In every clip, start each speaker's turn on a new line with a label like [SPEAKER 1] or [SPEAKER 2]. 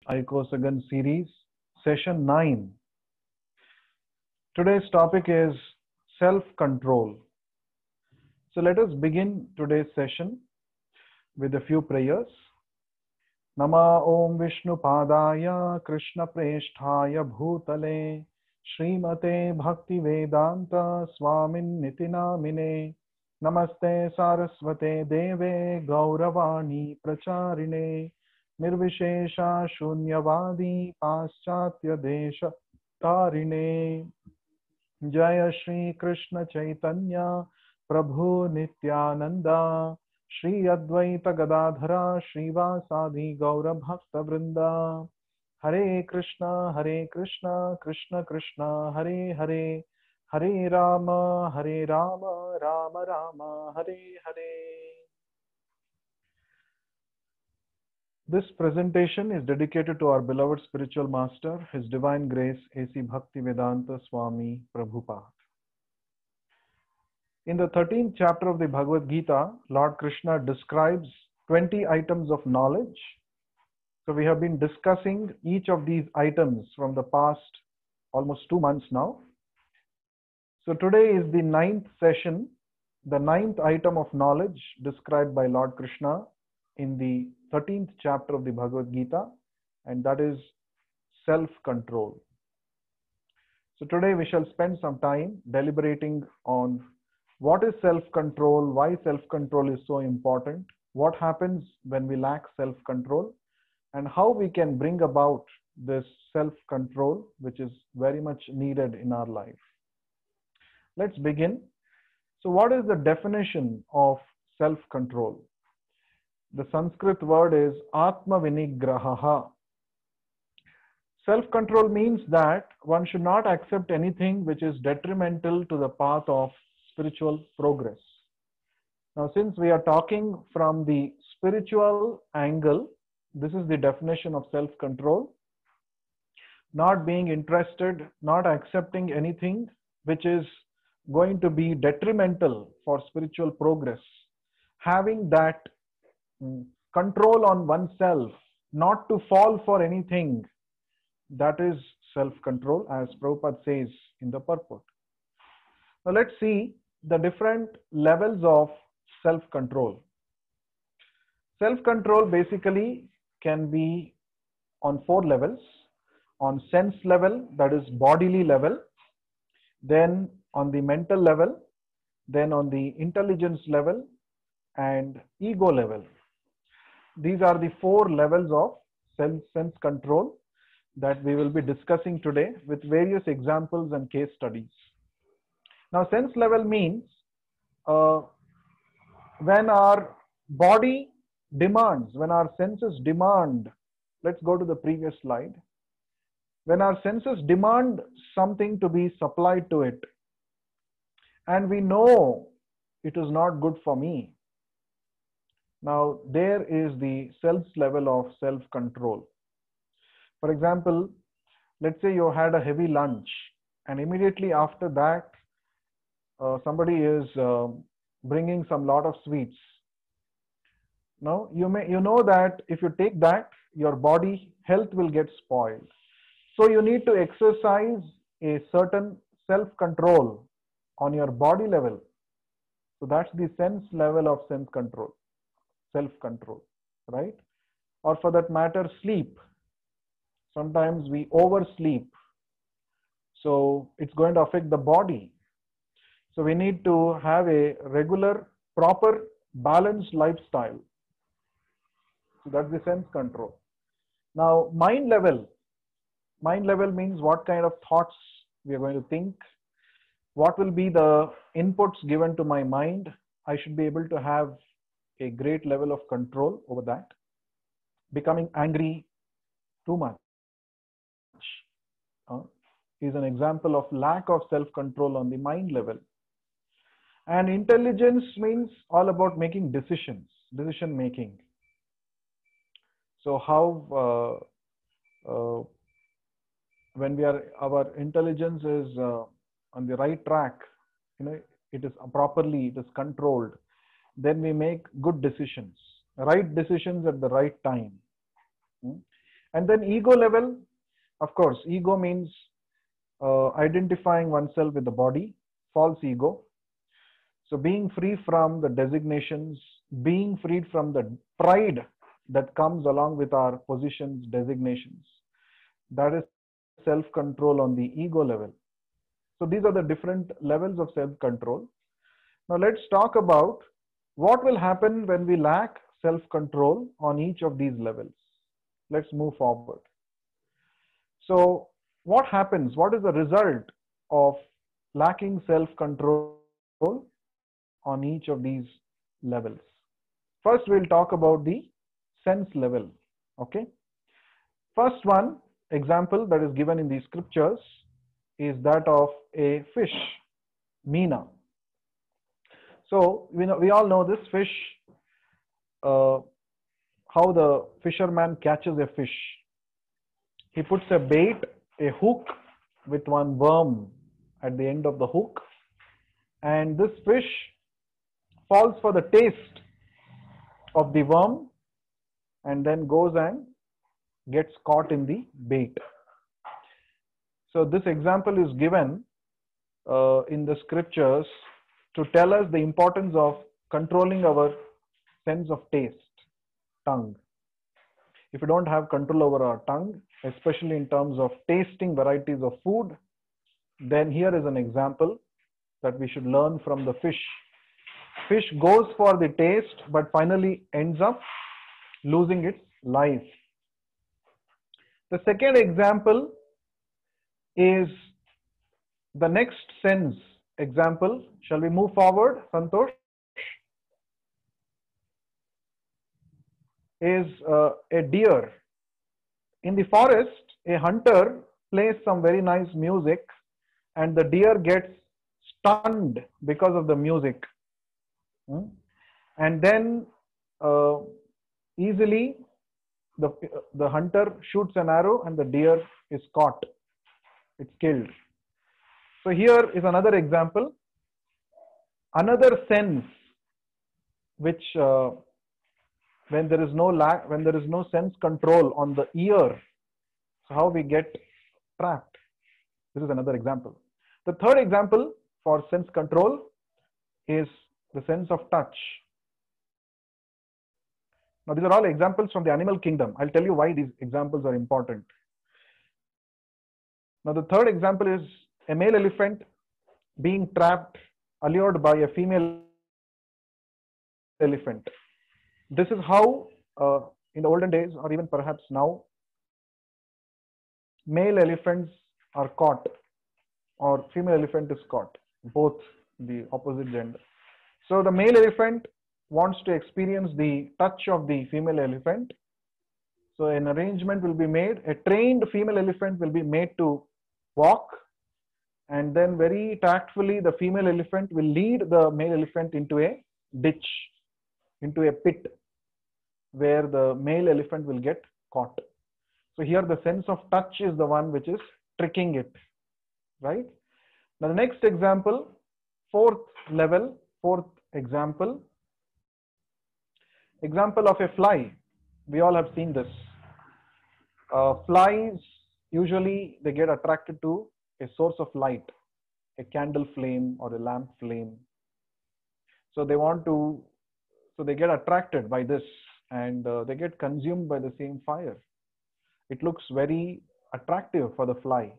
[SPEAKER 1] Ikosagan series, session 9. Today's topic is self-control. So let us begin today's session with a few prayers. Nama Om Vishnu Padaya Krishna Preshthaya Bhutale Srimate Bhakti Vedanta Swamin Nitinamine Namaste Saraswate Deve Gauravani Pracharine Nirvishesha Shunyavadi Paschatya Desha Tarine Jaya Shri Krishna Chaitanya Prabhu Nityananda Shri Advaita Gadadhara Srivasadi Gaura Bhakta Vrinda Hare Krishna Krishna Krishna Hare Hare Hare Rama Rama Rama Hare Hare. This presentation is dedicated to our beloved spiritual master, His Divine Grace A.C. Bhaktivedanta Swami Prabhupada. In the 13th chapter of the Bhagavad Gita, Lord Krishna describes 20 items of knowledge. So we have been discussing each of these items from the past almost 2 months now. So today is the 9th session, the 9th item of knowledge described by Lord Krishna in the 13th chapter of the Bhagavad Gita, and that is self-control. So today we shall spend some time deliberating on what is self-control, why self-control is so important, what happens when we lack self-control, and how we can bring about this self-control, which is very much needed in our life. Let's begin. So what is the definition of self-control? The Sanskrit word is Atma Vinigraha. Self-control means that one should not accept anything which is detrimental to the path of spiritual progress. Now, since we are talking from the spiritual angle, this is the definition of self-control. Not being interested, not accepting anything which is going to be detrimental for spiritual progress. Having that control on oneself, not to fall for anything, that is self-control, as Prabhupada says in the purport. Now let's see the different levels of self-control. Self-control basically can be on 4 levels. On sense level, that is bodily level, then on the mental level, then on the intelligence level, and ego level. These are the 4 levels of sense control that we will be discussing today with various examples and case studies. Now, sense level means when our body demands, when our senses demand, let's go to the previous slide. When our senses demand something to be supplied to it, and we know it is not good for me, now there is the sense level of self-control. For example, let's say you had a heavy lunch, and immediately after that, somebody is bringing some lot of sweets. Now you know that if you take that, your body health will get spoiled. So you need to exercise a certain self-control on your body level. So that's the sense level of sense control, self-control, right? Or for that matter, sleep. Sometimes we oversleep. So it's going to affect the body. So we need to have a regular, proper, balanced lifestyle. So that's the sense control. Now, mind level. Mind level means what kind of thoughts we are going to think. What will be the inputs given to my mind? I should be able to have a great level of control over that. Becoming angry too much is an example of lack of self-control on the mind level. And intelligence means all about making decisions, decision making. So how when our intelligence is on the right track, it is properly, it is controlled, then we make good decisions, right decisions at the right time. And then ego level, of course, ego means identifying oneself with the body, false ego. So being free from the designations, being freed from the pride that comes along with our positions, designations. That is self-control on the ego level. So these are the different levels of self-control. Now let's talk about what will happen when we lack self-control on each of these levels. Let's move forward. So what happens? What is the result of lacking self-control on each of these levels? First, we'll talk about the sense level. Okay. First one example that is given in the scriptures is that of a fish, Meena. So we all know this fish, how the fisherman catches a fish. He puts a bait, a hook with one worm at the end of the hook, and this fish falls for the taste of the worm and then goes and gets caught in the bait. So this example is given in the scriptures to tell us the importance of controlling our sense of taste, tongue. If we don't have control over our tongue, especially in terms of tasting varieties of food, then here is an example that we should learn from the fish. Fish goes for the taste, but finally ends up losing its life. The second example is the next sense example. Shall we move forward, Santosh? Is a deer. In the forest, a hunter plays some very nice music and the deer gets stunned because of the music. And then easily the hunter shoots an arrow and the deer is caught. It's killed. So here is another example. Another sense which when there is no sense control on the ear, so how we get trapped. This is another example. The third example for sense control is the sense of touch. Now these are all examples from the animal kingdom. I'll tell you why these examples are important. Now the third example is a male elephant being trapped, allured by a female elephant. This is how in the olden days, or even perhaps now, male elephants are caught or female elephant is caught, both the opposite gender. So the male elephant wants to experience the touch of the female elephant. So an arrangement will be made. A trained female elephant will be made to walk, and then very tactfully the female elephant will lead the male elephant into a ditch, into a pit where the male elephant will get caught. So here the sense of touch is the one which is tricking it, right? Now the next example, fourth example of a fly. We all have seen this. Flies usually they get attracted to a source of light, a candle flame or a lamp flame. So they get attracted by this and they get consumed by the same fire. It looks very attractive for the fly.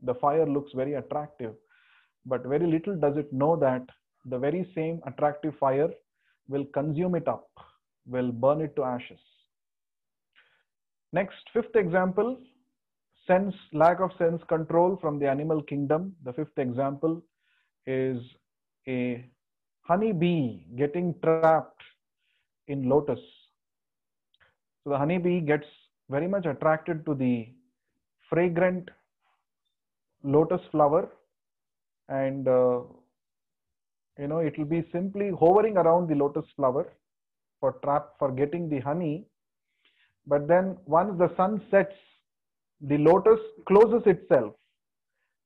[SPEAKER 1] The fire looks very attractive, but very little does it know that the very same attractive fire will consume it up, will burn it to ashes. Next, fifth example, lack of sense control from the animal kingdom. The fifth example is a honeybee getting trapped in lotus. So the honeybee gets very much attracted to the fragrant lotus flower, and it will be simply hovering around the lotus flower for getting the honey. But then once the sun sets, the lotus closes itself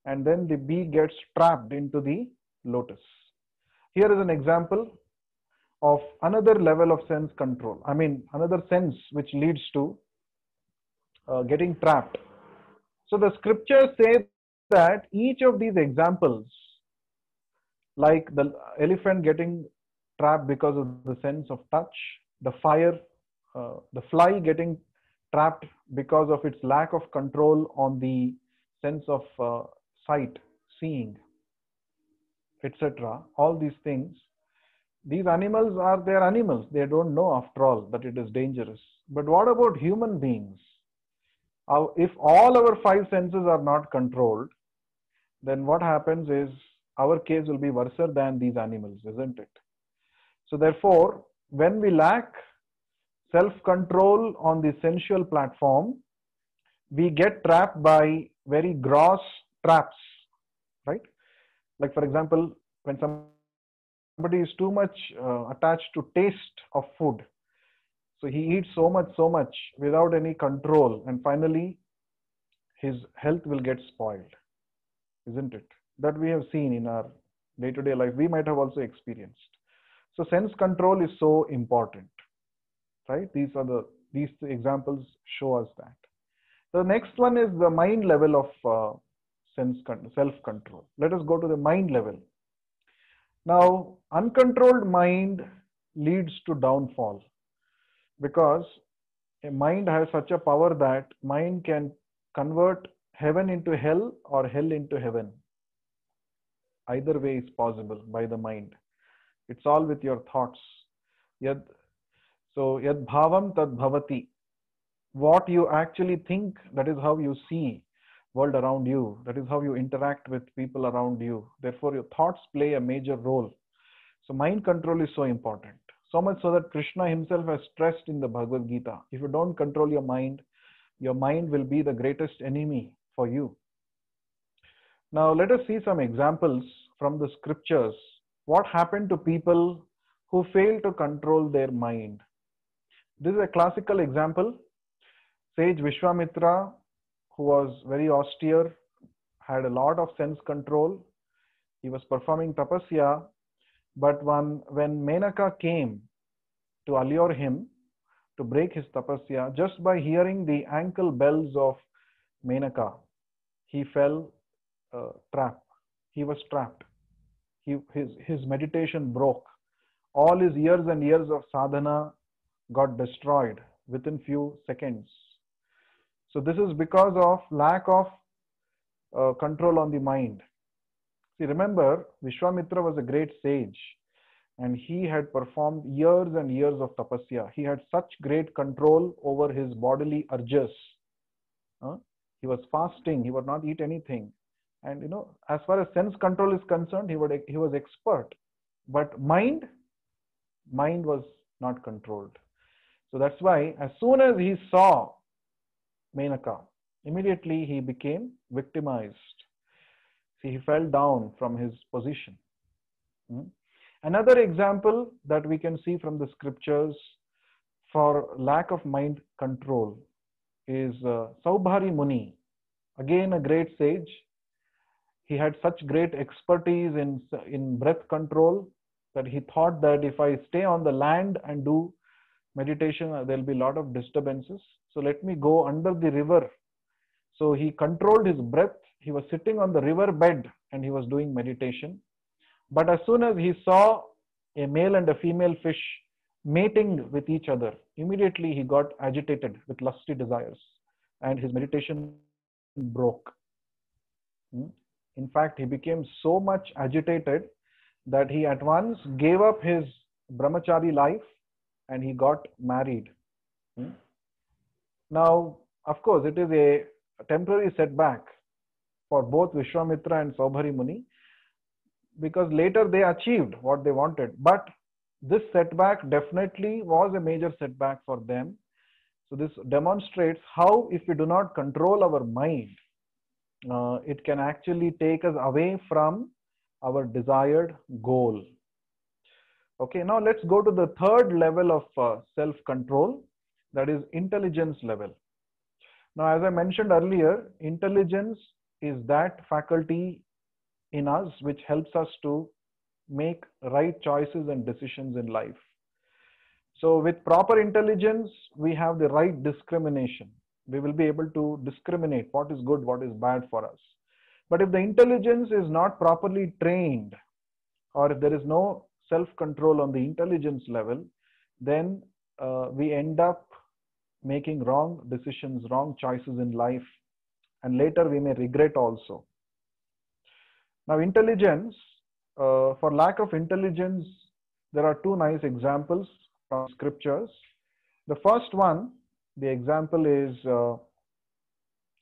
[SPEAKER 1] and then the bee gets trapped into the lotus. Here is an example of another level of sense control. I mean, another sense which leads to getting trapped. So the scriptures say that each of these examples, like the elephant getting trapped because of the sense of touch, the fly getting trapped because of its lack of control on the sense of sight, seeing, etc. All these things, these animals are their animals. They don't know after all that it is dangerous. But what about human beings? If all our five senses are not controlled, then what happens is our case will be worse than these animals, isn't it? So therefore, when we lack self-control on the sensual platform, we get trapped by very gross traps, right? Like for example, when somebody is too much attached to taste of food, so he eats so much without any control, and finally his health will get spoiled, isn't it? That we have seen in our day-to-day life. We might have also experienced. So sense control is so important, right? These examples show us that. The next one is the mind level of self-control. Let us go to the mind level. Now, uncontrolled mind leads to downfall, because a mind has such a power that mind can convert heaven into hell or hell into heaven. Either way is possible by the mind. It's all with your thoughts. Yad bhavam tad bhavati. What you actually think, that is how you see world around you. That is how you interact with people around you. Therefore, your thoughts play a major role. So mind control is so important. So much so that Krishna himself has stressed in the Bhagavad Gita. If you don't control your mind will be the greatest enemy for you. Now let us see some examples from the scriptures. What happened to people who failed to control their mind? This is a classical example. Sage Vishwamitra, who was very austere, had a lot of sense control. He was performing tapasya, but when Menaka came to allure him to break his tapasya, just by hearing the ankle bells of Menaka, he fell trapped. He was trapped. His meditation broke. All his years and years of sadhana got destroyed within few seconds. So this is because of lack of control on the mind. See, remember, Vishwamitra was a great sage, and he had performed years and years of tapasya. He had such great control over his bodily urges. He was fasting. He would not eat anything. And as far as sense control is concerned, he was expert. But mind was not controlled. So that's why as soon as he saw Menaka, immediately he became victimized. See, he fell down from his position. Another example that we can see from the scriptures for lack of mind control is Saubhari Muni, again a great sage. He had such great expertise in breath control that he thought that if I stay on the land and do meditation, there'll be a lot of disturbances. So let me go under the river. So he controlled his breath. He was sitting on the river bed and he was doing meditation. But as soon as he saw a male and a female fish mating with each other, immediately he got agitated with lusty desires and his meditation broke. In fact, he became so much agitated that he at once gave up his brahmachari life and he got married. Now, of course, it is a temporary setback for both Vishwamitra and Saubhari Muni, because later they achieved what they wanted. But this setback definitely was a major setback for them. So this demonstrates how if we do not control our mind, it can actually take us away from our desired goal. Okay, now let's go to the third level of self-control, that is intelligence level. Now, as I mentioned earlier, intelligence is that faculty in us which helps us to make right choices and decisions in life. So with proper intelligence, we have the right discrimination. We will be able to discriminate what is good, what is bad for us. But if the intelligence is not properly trained, or if there is no self-control on the intelligence level, then we end up making wrong decisions, wrong choices in life, and later we may regret also. Now, intelligence, for lack of intelligence, there are two nice examples from scriptures. The first one, the example is,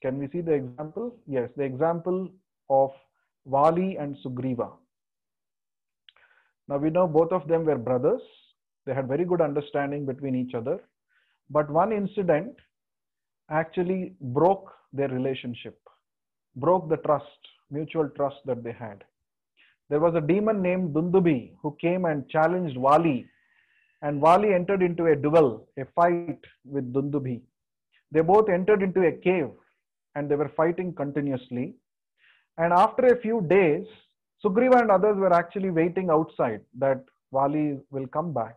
[SPEAKER 1] can we see the example? Yes, the example of Vali and Sugriva. Now we know both of them were brothers. They had very good understanding between each other. But one incident actually broke their relationship, broke the trust, mutual trust that they had. There was a demon named Dundubi who came and challenged Vali, and Vali entered into a duel, a fight with Dundubi. They both entered into a cave and they were fighting continuously. And after a few days, Sugriva and others were actually waiting outside that Vali will come back.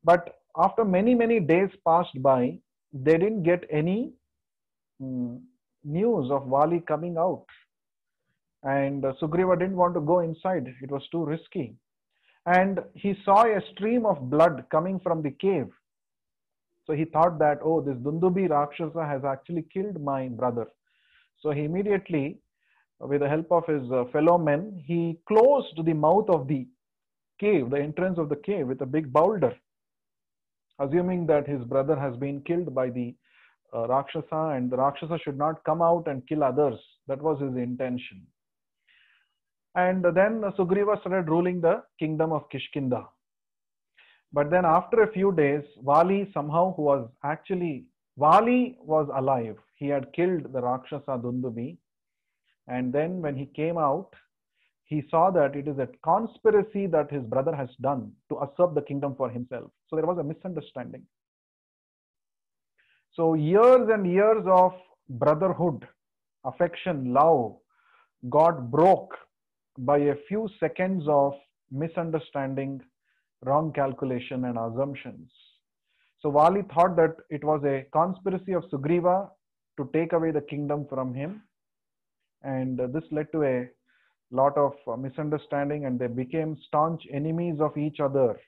[SPEAKER 1] But after many, many days passed by, they didn't get any news of Vali coming out. And Sugriva didn't want to go inside. It was too risky. And he saw a stream of blood coming from the cave. So he thought that, oh, this Dundubi Rakshasa has actually killed my brother. So he immediately, with the help of his fellow men, he closed the mouth of the cave, the entrance of the cave, with a big boulder, assuming that his brother has been killed by the Rakshasa, and the Rakshasa should not come out and kill others. That was his intention. And then Sugriva started ruling the kingdom of Kishkinda. But then after a few days, Vali somehow, Vali was alive. He had killed the Rakshasa Dundubi. And then when he came out, he saw that it is a conspiracy that his brother has done to usurp the kingdom for himself. So there was a misunderstanding. So years and years of brotherhood, affection, love got broke by a few seconds of misunderstanding, wrong calculation and assumptions. So Vali thought that it was a conspiracy of Sugriva to take away the kingdom from him. And this led to a lot of misunderstanding, and they became staunch enemies of each other.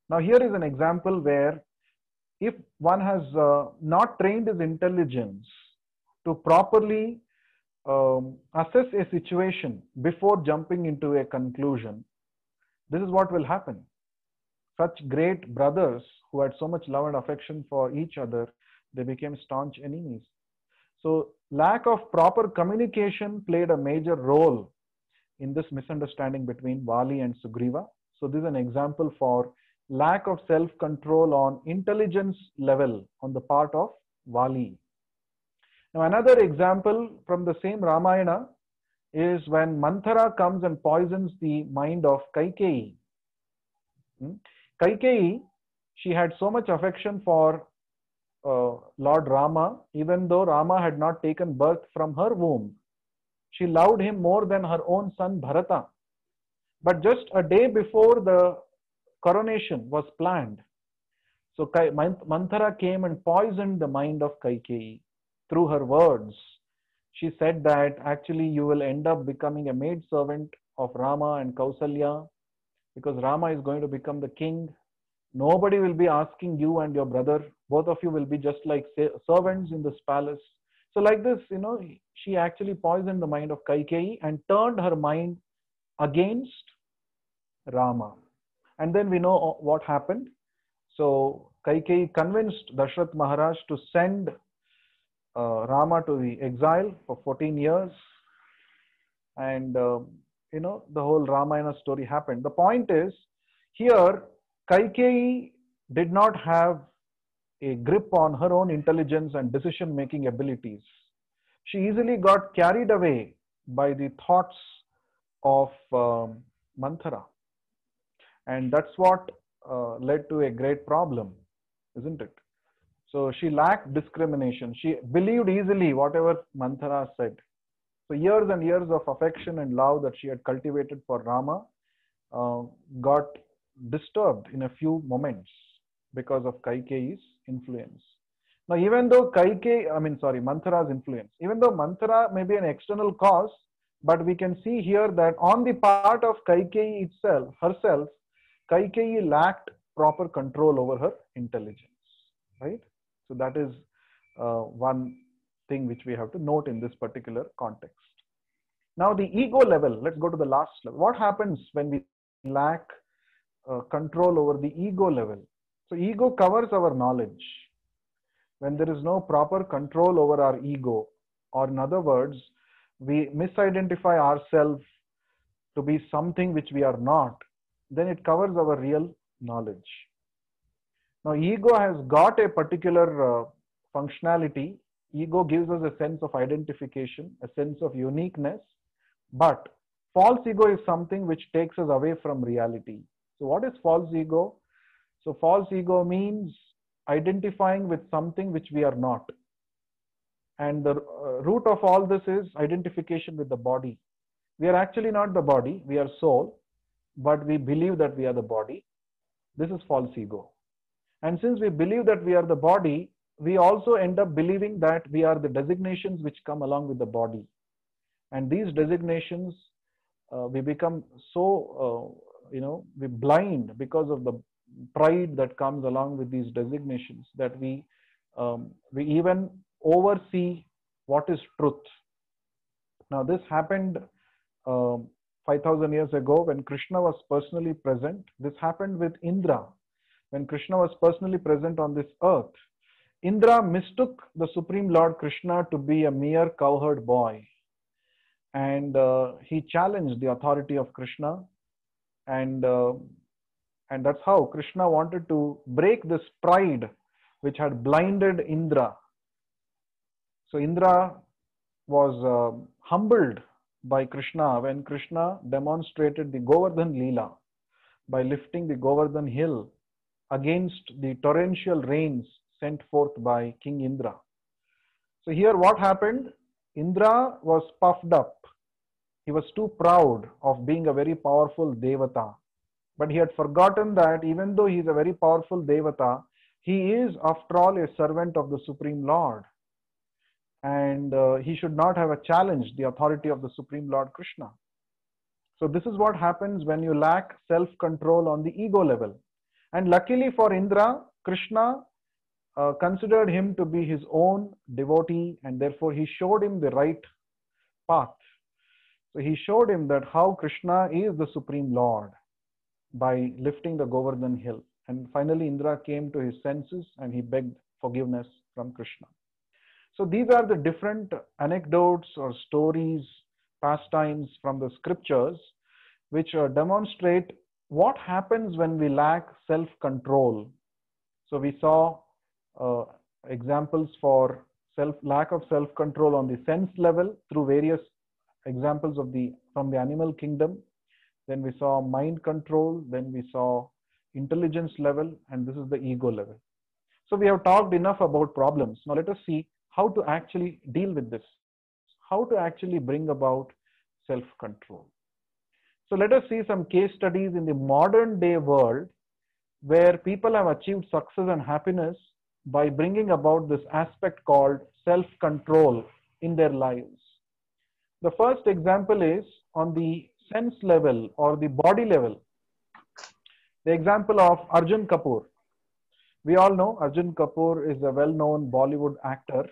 [SPEAKER 1] Now here is an example where if one has not trained his intelligence to properly assess a situation before jumping into a conclusion, this is what will happen. Such great brothers who had so much love and affection for each other, they became staunch enemies. So lack of proper communication played a major role in this misunderstanding between Vali and Sugriva. So this is an example for lack of self-control on intelligence level on the part of Vali. Now another example from the same Ramayana is when Manthara comes and poisons the mind of Kaikeyi. Kaikeyi, she had so much affection for Lord Rama, even though Rama had not taken birth from her womb. She loved him more than her own son Bharata. But just a day before the coronation was planned, so Manthara came and poisoned the mind of Kaikeyi through her words. She said that actually you will end up becoming a maidservant of Rama and Kausalya, because Rama is going to become the king. Nobody will be asking you and your brother. Both of you will be just like servants in this palace. So like this, she actually poisoned the mind of Kaikeyi and turned her mind against Rama. And then we know what happened. So Kaikeyi convinced Dashrath Maharaj to send Rama to the exile for 14 years. And, the whole Ramayana story happened. The point is, here, Kaikeyi did not have a grip on her own intelligence and decision-making abilities. She easily got carried away by the thoughts of Manthara. And that's what led to a great problem, isn't it? So she lacked discrimination. She believed easily whatever Manthara said. So years and years of affection and love that she had cultivated for Rama got disturbed in a few moments because of Kaikeyi's influence. Now, even though Manthara's influence, even though Manthara may be an external cause, but we can see here that on the part of Kaikeyi herself, Kaikeyi lacked proper control over her intelligence, right? So that is one thing which we have to note in this particular context. Now, the ego level, let's go to the last level. What happens when we lack control over the ego level? So, ego covers our knowledge. When there is no proper control over our ego, or in other words, we misidentify ourselves to be something which we are not, then it covers our real knowledge. Now, ego has got a particular functionality. Ego gives us a sense of identification, a sense of uniqueness, but false ego is something which takes us away from reality. So, what is false ego? So, false ego means identifying with something which we are not. And the root of all this is identification with the body. We are actually not the body, we are soul, but we believe that we are the body. This is false ego. And since we believe that we are the body, we also end up believing that we are the designations which come along with the body. And these designations, we become so, we blind because of the pride that comes along with these designations that we even oversee what is truth. Now, this happened 5,000 years ago when Krishna was personally present. This happened with Indra. When Krishna was personally present on this earth, Indra mistook the Supreme Lord Krishna to be a mere cowherd boy. And he challenged the authority of Krishna. And that's how Krishna wanted to break this pride which had blinded Indra. So Indra was humbled by Krishna when Krishna demonstrated the Govardhan Leela by lifting the Govardhan hill against the torrential rains sent forth by King Indra. So here what happened? Indra was puffed up. He was too proud of being a very powerful Devata. But he had forgotten that even though he is a very powerful Devata, he is after all a servant of the Supreme Lord. And he should not have challenged the authority of the Supreme Lord Krishna. So this is what happens when you lack self-control on the ego level. And luckily for Indra, Krishna considered him to be his own devotee, and therefore he showed him the right path. So he showed him that how Krishna is the Supreme Lord by lifting the Govardhan hill. And finally Indra came to his senses and he begged forgiveness from Krishna. So these are the different anecdotes or stories, pastimes from the scriptures which demonstrate what happens when we lack self-control. So we saw examples for lack of self-control on the sense level through various examples from the animal kingdom. Then we saw mind control, then we saw intelligence level, and this is the ego level. So we have talked enough about problems. Now let us see how to actually deal with this, how to actually bring about self-control. So let us see some case studies in the modern day world where people have achieved success and happiness by bringing about this aspect called self-control in their lives. The first example is on the sense level or the body level. The example of Arjun Kapoor. We all know Arjun Kapoor is a well-known Bollywood actor.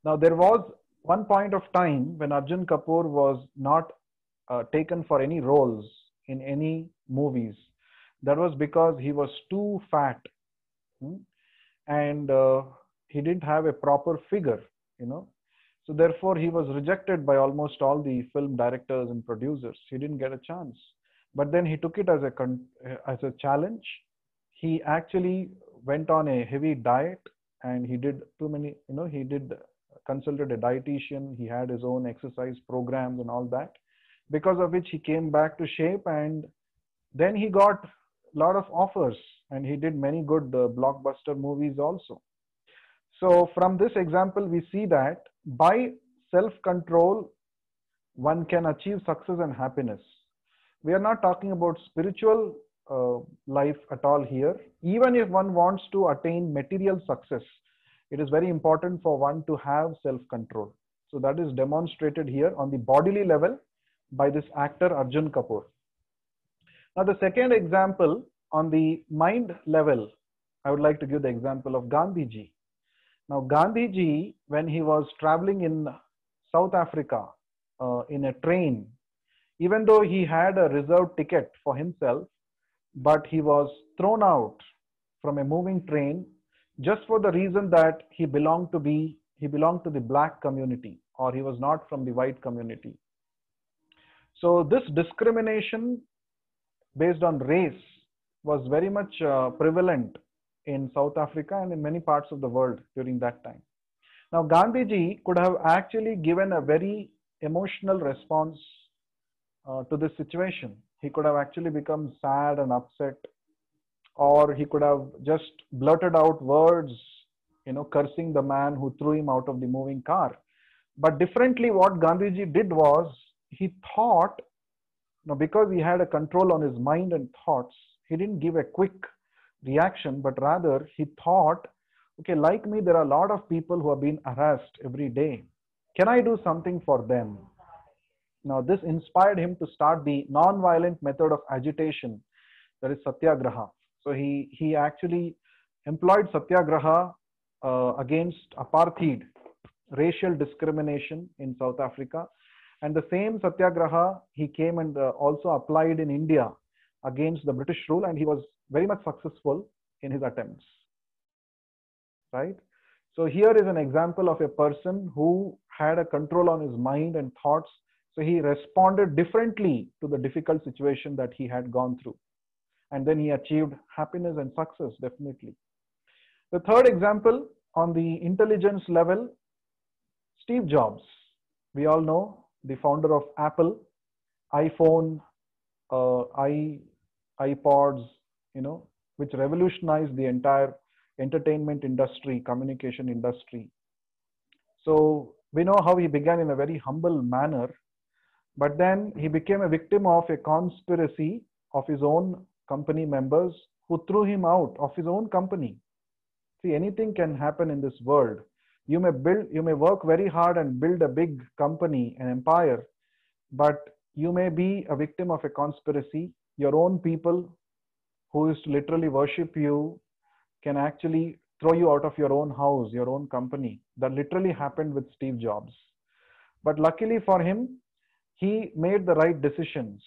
[SPEAKER 1] Now there was one point of time when Arjun Kapoor was not taken for any roles in any movies. That was because he was too fat and he didn't have a proper figure, So therefore he was rejected by almost all the film directors and producers. He didn't get a chance. But then he took it as a challenge. He actually went on a heavy diet and he did consulted a dietitian. He had his own exercise programs and all that, because of which he came back to shape, and then he got a lot of offers and he did many good blockbuster movies also. So from this example, we see that by self-control, one can achieve success and happiness. We are not talking about spiritual life at all here. Even if one wants to attain material success, it is very important for one to have self-control. So that is demonstrated here on the bodily level by this actor Arjun Kapoor. Now the second example on the mind level, I would like to give the example of Gandhi ji. Now Gandhi ji, when he was traveling in South Africa in a train, even though he had a reserved ticket for himself, but he was thrown out from a moving train just for the reason that he belonged to the black community, or he was not from the white community. So this discrimination based on race was very much prevalent in South Africa and in many parts of the world during that time. Now Gandhiji could have actually given a very emotional response to this situation. He could have actually become sad and upset, or he could have just blurted out words, cursing the man who threw him out of the moving car. But differently, what Gandhiji did was, he thought, because he had a control on his mind and thoughts, he didn't give a quick reaction, but rather he thought, okay, like me, there are a lot of people who are being harassed every day. Can I do something for them? Now, this inspired him to start the non-violent method of agitation, that is Satyagraha. So he actually employed Satyagraha against apartheid, racial discrimination in South Africa. And the same Satyagraha he came and also applied in India against the British rule, and he was very much successful in his attempts. Right? So here is an example of a person who had a control on his mind and thoughts. So he responded differently to the difficult situation that he had gone through. And then he achieved happiness and success, definitely. The third example on the intelligence level, Steve Jobs. We all know, the founder of Apple, iPhone, iPods, which revolutionized the entire entertainment industry, communication industry. So we know how he began in a very humble manner, but then he became a victim of a conspiracy of his own company members who threw him out of his own company. See, anything can happen in this world. You may work very hard and build a big company, an empire, but you may be a victim of a conspiracy. Your own people who used to literally worship you can actually throw you out of your own house, your own company. That literally happened with Steve Jobs. But luckily for him, he made the right decisions,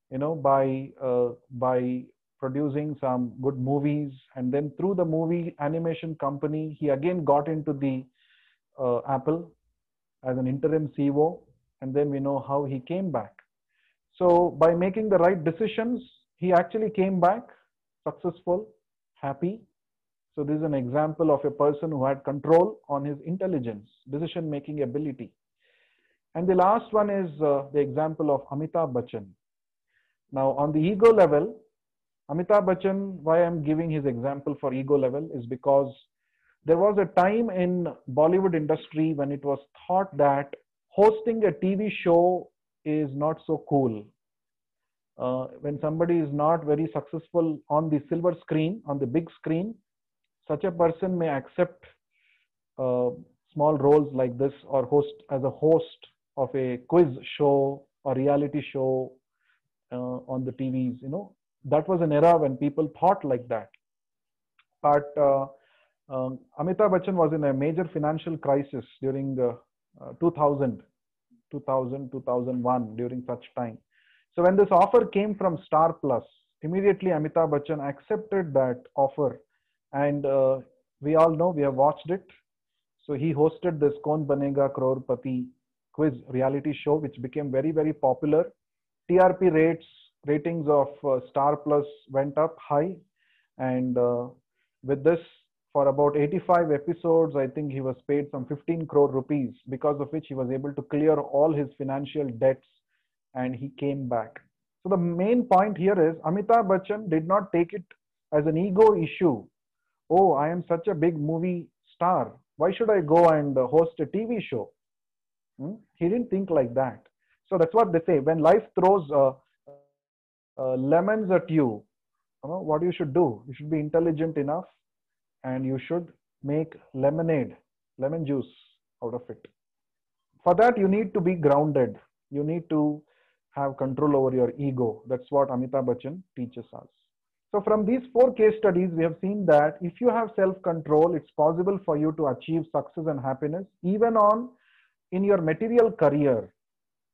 [SPEAKER 1] by producing some good movies, and then through the movie animation company, he again got into the Apple as an interim CEO, and then we know how he came back. So by making the right decisions, he actually came back successful, happy. So this is an example of a person who had control on his intelligence, decision-making ability. And the last one is the example of Amitabh Bachchan. Now on the ego level, Amitabh Bachchan, why I'm giving his example for ego level is because there was a time in Bollywood industry when it was thought that hosting a TV show is not so cool. When somebody is not very successful on the silver screen, on the big screen, such a person may accept small roles like this, or host as a host of a quiz show or reality show on the TVs. That was an era when people thought like that. But Amitabh Bachchan was in a major financial crisis during 2000, 2001, during such time. So when this offer came from Star Plus, immediately Amitabh Bachchan accepted that offer. And we all know, we have watched it. So he hosted this Kaun Banega Crorepati quiz reality show, which became very, very popular. TRP ratings of Star Plus went up high. And with this, for about 85 episodes, I think he was paid some 15 crore rupees, because of which he was able to clear all his financial debts, and he came back. So the main point here is, Amitabh Bachchan did not take it as an ego issue. Oh, I am such a big movie star. Why should I go and host a TV show? He didn't think like that. So that's what they say. When life throws lemons at you, what you should do? You should be intelligent enough, and you should make lemonade, lemon juice out of it. For that, you need to be grounded. You need to have control over your ego. That's what Amitabh Bachchan teaches us. So from these 4 case studies, we have seen that if you have self-control, it's possible for you to achieve success and happiness, even in your material career.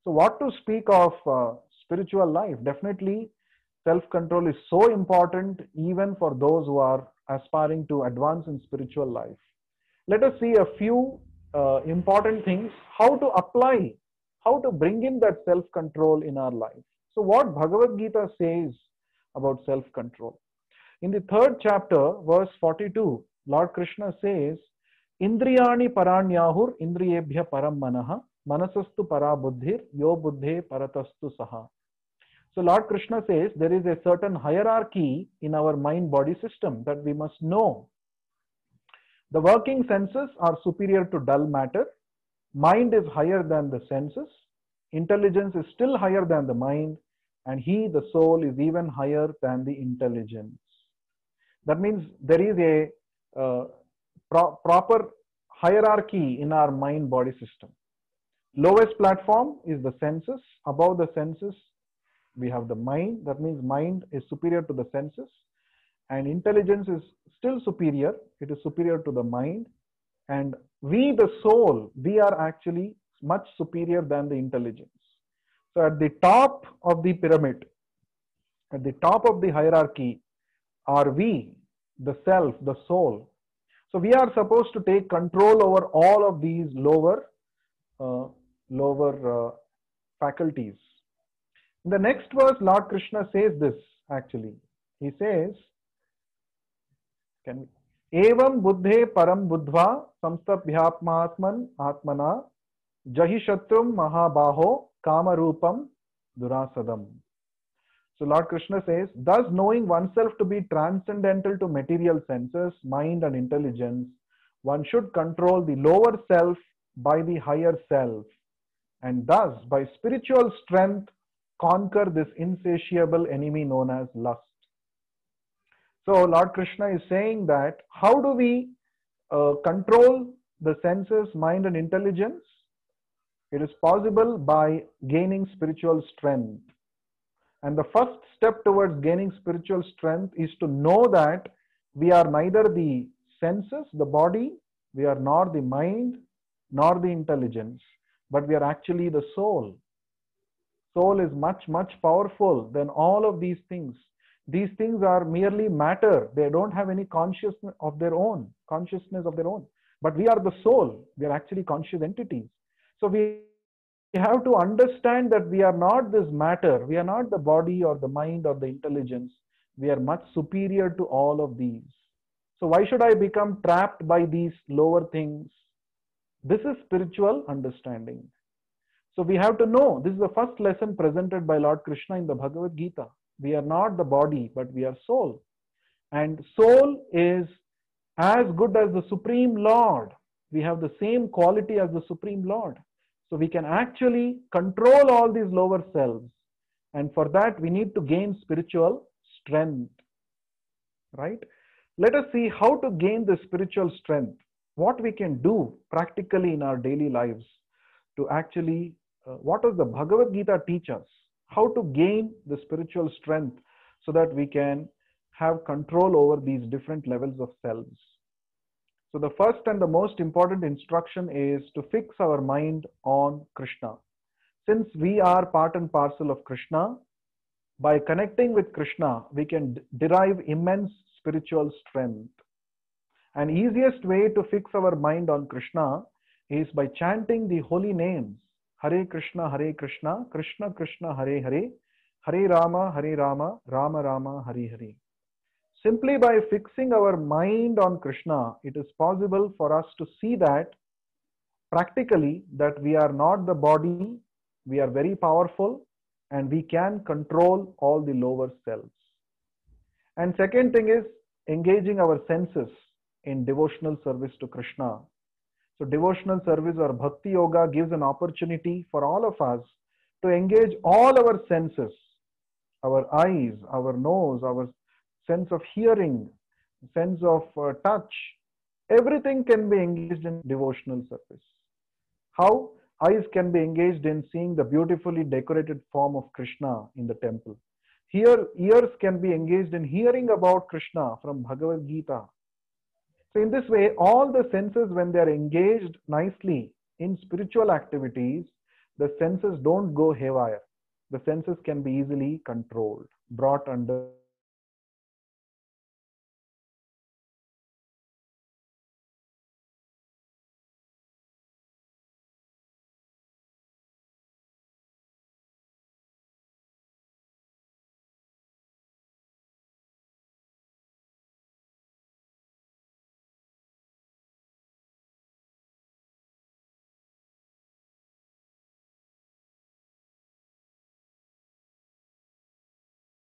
[SPEAKER 1] So what to speak of spiritual life? Definitely, self-control is so important even for those who are aspiring to advance in spiritual life. Let us see a few important things, how to apply, how to bring in that self-control in our life. So what Bhagavad Gita says about self-control. In the 3rd chapter, verse 42, Lord Krishna says, Indriyani paranyahur indriyebhya param manaha manasastu para buddhir yo buddhe paratastu saha. So Lord Krishna says there is a certain hierarchy in our mind-body system that we must know. The working senses are superior to dull matter. Mind is higher than the senses. Intelligence is still higher than the mind. And he, the soul, is even higher than the intelligence. That means there is a proper hierarchy in our mind-body system. Lowest platform is the senses. Above the senses, we have the mind. That means mind is superior to the senses. And intelligence is still superior. It is superior to the mind. And we, the soul, we are actually much superior than the intelligence. So at the top of the pyramid, at the top of the hierarchy are we, the self, the soul. So we are supposed to take control over all of these lower faculties. In the next verse, Lord Krishna says this actually. He says, Evam buddhe param buddhva samstabhyatmatman atmana jahi shatrum mahabaho kama rupam durasadam. So Lord Krishna says, thus knowing oneself to be transcendental to material senses, mind and intelligence, one should control the lower self by the higher self, and thus by spiritual strength conquer this insatiable enemy known as lust. So Lord Krishna is saying that how do we control the senses, mind and intelligence? It is possible by gaining spiritual strength. And the first step towards gaining spiritual strength is to know that we are neither the senses, the body, we are nor the mind, nor the intelligence, but we are actually the soul. Soul is much, much powerful than all of these things. These things are merely matter. They don't have any consciousness of their own. But we are the soul. We are actually conscious entities. So we have to understand that we are not this matter. We are not the body or the mind or the intelligence. We are much superior to all of these. So why should I become trapped by these lower things? This is spiritual understanding. So we have to know, this is the first lesson presented by Lord Krishna in the Bhagavad Gita. We are not the body, but we are soul. And soul is as good as the Supreme Lord. We have the same quality as the Supreme Lord. So we can actually control all these lower selves. And for that, we need to gain spiritual strength. Right? Let us see how to gain the spiritual strength. What we can do practically in our daily lives to actually, what does the Bhagavad Gita teach us? How to gain the spiritual strength so that we can have control over these different levels of selves. So the first and the most important instruction is to fix our mind on Krishna. Since we are part and parcel of Krishna, by connecting with Krishna, we can derive immense spiritual strength. An easiest way to fix our mind on Krishna is by chanting the holy names. Hare Krishna, Krishna Krishna, Hare Hare, Hare Rama, Rama Rama, Hare Hare. Simply by fixing our mind on Krishna, it is possible for us to see that practically that we are not the body, we are very powerful and we can control all the lower selves. And second thing is engaging our senses in devotional service to Krishna. So devotional service or bhakti yoga gives an opportunity for all of us to engage all our senses, our eyes, our nose, our sense of hearing, sense of touch, Everything can be engaged in devotional service. How? Eyes can be engaged in seeing the beautifully decorated form of Krishna in the temple. Here, ears can be engaged in hearing about Krishna from Bhagavad Gita. So, in this way, all the senses, when they are engaged nicely in spiritual activities, the senses don't go haywire. The senses can be easily controlled, brought under